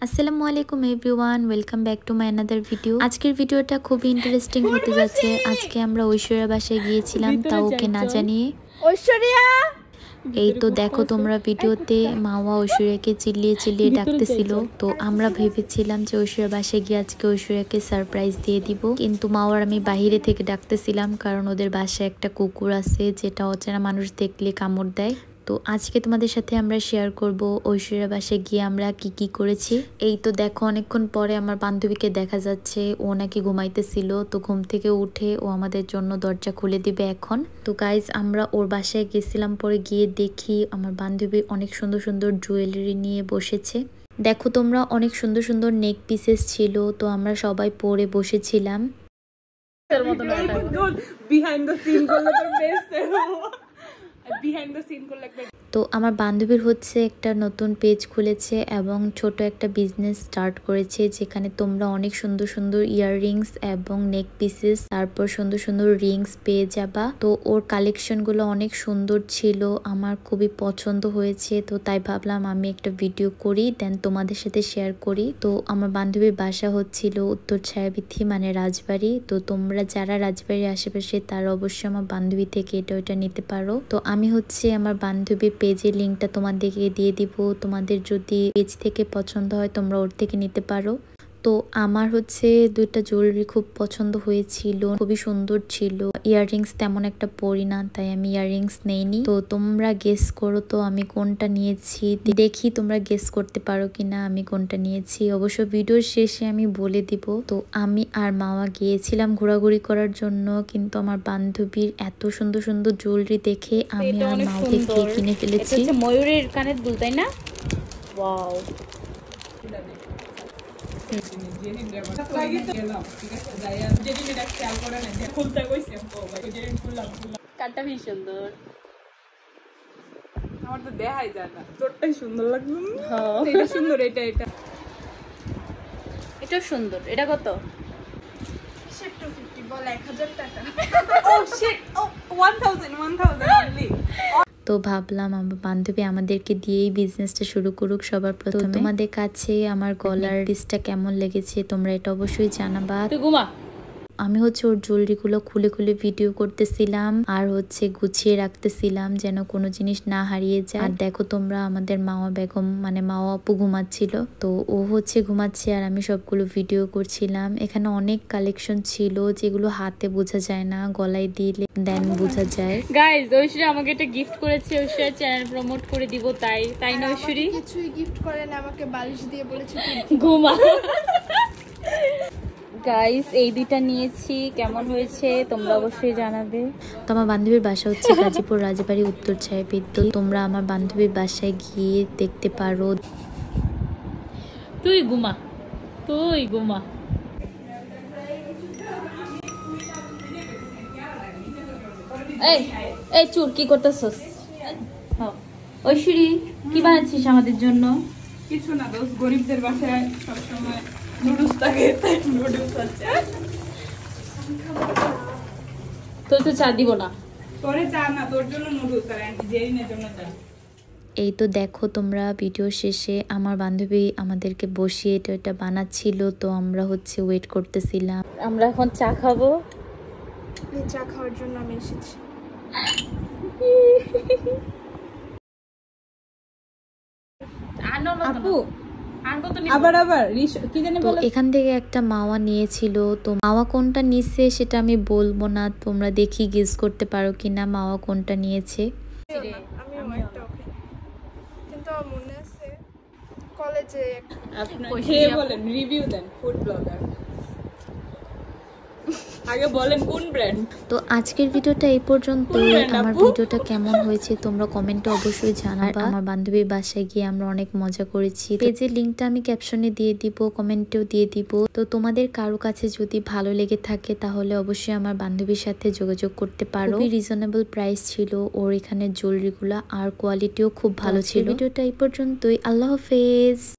আসসালামু আলাইকুম everyone, welcome back to my another video. আজকের ভিডিওটা খুবই ইন্টারেস্টিং হতে যাচ্ছে। আজকে আমরা ঐশ্বরিয়ার বাসায় গিয়েছিলাম, তাও ওকে না জানিয়ে। ঐশ্বরিয়া, এই তো দেখো তোমরা ভিডিওতে মাওয়া ঐশ্বরিয়াকে চিল্লিয়ে চিল্লিয়ে ডাকতেছিল। তো আমরা ভেবেছিলাম যে ঐশ্বরিয়ার বাসায় গিয়ে আজকে ঐশ্বরিয়াকে সারপ্রাইজ দিয়ে দিব, কিন্তু মাওয়ার আমি বাহিরে থেকে ডাকতেছিলাম, কারণ ওদের বাসায় একটা কুকুর আছে যেটা অচেনা মানুষ দেখলে কামড় দেয়। তো আজকে তোমাদের সাথে আমরা শেয়ার করব ঐশ্বরিয়ার বাসায় গিয়ে আমরা কি কি করেছি। এই তো দেখো অনেকক্ষণ পরে আমার বান্ধবীকে দেখা যাচ্ছে, ও নাকি ঘুমাইতেছিল। তো ঘুম থেকে উঠে ও আমাদের জন্য দরজা খুলে দিবে এখন। তো গাইজ আমরা ওর বাসায় গেছিলাম, পরে গিয়ে দেখি আমার বান্ধবী অনেক সুন্দর সুন্দর জুয়েলারি নিয়ে বসেছে। দেখো তোমরা, অনেক সুন্দর সুন্দর নেক পিসেস ছিল, তো আমরা সবাই পরে বসেছিলাম। তো আমার বান্ধবীর হচ্ছে একটা নতুন পেজ খুলেছে এবং ছোট একটা বিজনেস স্টার্ট করেছে, যেখানে তোমরা অনেক সুন্দর সুন্দর ইয়াররিংস এবং নেক পিসেস, তারপর সুন্দর সুন্দর রিংস পেয়ে যাবা। তো ওর কালেকশন গুলো অনেক সুন্দর ছিল, আমার খুবই পছন্দ হয়েছে। তো তাই ভাবলাম আমি একটা ভিডিও করি, দেন তোমাদের সাথে শেয়ার করি। তো আমার বান্ধবীর বাসা হচ্ছিল উত্তর ছায়াবিথি, মানে রাজবাড়ি। তো তোমরা যারা রাজবাড়ির আশেপাশে তারা অবশ্যই আমার বান্ধবী থেকে এটা ওইটা নিতে পারো। তো আমি হচ্ছে আমার বান্ধবী পেজের লিঙ্কটা তোমাদেরকে দিয়ে দিব, তোমাদের যদি পেজ থেকে পছন্দ হয় তোমরা ওর থেকে নিতে পারো। তো আমার হচ্ছে দুইটা জুয়েলারি খুব পছন্দ হয়েছিল, খুবই সুন্দর ছিল। ইয়াররিংস তেমন একটা পরি না, তাই আমি ইয়াররিংস নেইনি। তো তোমরা গেস করো তো আমি কোনটা নিয়েছি, দেখি তোমরা গেস করতে পারো কিনা আমি কোনটা নিয়েছি। অবশ্য ভিডিওর শেষে আমি বলে দিব। তো আমি আর মাওয়া গিয়েছিলাম ঘোরাঘুরি করার জন্য, কিন্তু আমার বান্ধবীর এত সুন্দর সুন্দর জুয়েলারি দেখে আমি আর মাওকে কিনে ফেলেছি। ময়ূরের কানের দুল, তাই না? ওয়াও, কানটা ভীষণ সুন্দর। আমার তো দেখাই যায় না, তোরটাই সুন্দর লাগলো। এটা সুন্দর, এটা এটা এটাও সুন্দর। এটা কত? বল 1000 টাকা। ও শিট, ও 1000 only। তো ভাবলাম আমার বান্ধবী আমাদেরকে দিয়েই বিজনেসটা শুরু করুক সবার প্রথমে। তোমাদের কাছে আমার গলার পিসটা কেমন লেগেছে তোমরা এটা অবশ্যই জানাবা। তুই ঘুমা। আমি হচ্ছে ওর জুয়েলারি গুলো খুলে খুলে ভিডিও করতেছিলাম আর হচ্ছে গুছিয়ে রাখতেছিলাম যেন কোনো জিনিস না হারিয়ে যায়। আর দেখো তোমরা, আমাদের মাওয়া বেগম মানে মাওয়া আপু ঘুমাচ্ছিল, তো ও হচ্ছে ঘুমাচ্ছে আর আমি সবগুলো ভিডিও করছিলাম। এখানে অনেক কালেকশন ছিল যেগুলো হাতে বোঝা যায় না, গলায় দিলে দেন বোঝা যায়। গাইস, ঐশ্বরিয়া আমাকে একটা গিফট করেছে, ঐশ্বরিয়া চ্যানেল প্রমোট করে দিব, তাই না ঐশ্বরি? কিছুই গিফট করেন, আমাকে বালিশ দিয়ে বলেছে ঘুমা। গাইস, এই দুইটা নিয়েছি, কেমন হয়েছে তোমরা অবশ্যই জানাবে। তো আমার বান্ধবীর বাসা হচ্ছে গাজীপুর রাজবাড়ি উত্তর ছায়াবিথি। তোমরা আমার বান্ধবীর বাসায় গিয়ে দেখতে পারো। তুই ঘুমা, তুই ঘুমা। এই এই চুর, কি করতেছস? ঐশ্বরি, কি বানাচ্ছিস আমাদের জন্য? কিছু না দোস্ত, গরিবদের বাসায় সবসময় নুডলস থাকে, তাই নুডলস আছে। তোর তো চা দিব না। তোরে চা না, তোর জন্য নুডলস, আর আন্টি জেরিনের জন্য চা। এই তো দেখো তোমরা, ভিডিও শেষে আমার বান্ধবী আমাদেরকে বসিয়ে এটা এটা বানাচ্ছিল, তো আমরা হচ্ছে ওয়েট করতেছিলাম। আমরা এখন চা খাবো। চা খাওয়ার জন্য আমি এসেছি। আপু আবার কি জানি তো এখান থেকে একটা মাওয়া নিয়েছিল, তো মাওয়া কোনটা নিচ্ছে সেটা আমি বলবো না, তোমরা দেখি গেস করতে পারো কিনা মাওয়া কোনটা নিয়েছে। আমি একটা কিন্তু আমার মনে আছে কলেজে খেয়ে বলেন, রিভিউ দেন, ফুড ব্লগার। আগে বলেন কোন ব্র্যান্ড। তো আজকের ভিডিওটা এই পর্যন্তই। আমার ভিডিওটা কেমন হয়েছে তোমরা কমেন্টে অবশ্যই জানাবা। আমার বান্ধবীর বাসায় গিয়ে আমরা অনেক মজা করেছি। পেজের লিঙ্কটা আমি ক্যাপশনে দিয়ে দিব, কমেন্টেও দিয়ে দিব। তো তোমাদের কারো কাছে যদি ভালো লেগে থাকে তাহলে অবশ্যই আমার বান্ধবীর সাথে যোগাযোগ করতে পারো। খুবই রিজনেবল প্রাইস ছিল ওর এখানে জুয়েলারিগুলো, আর কোয়ালিটিও খুব ভালো ছিল। ভিডিওটা এই পর্যন্তই। আল্লাহ হাফেজ।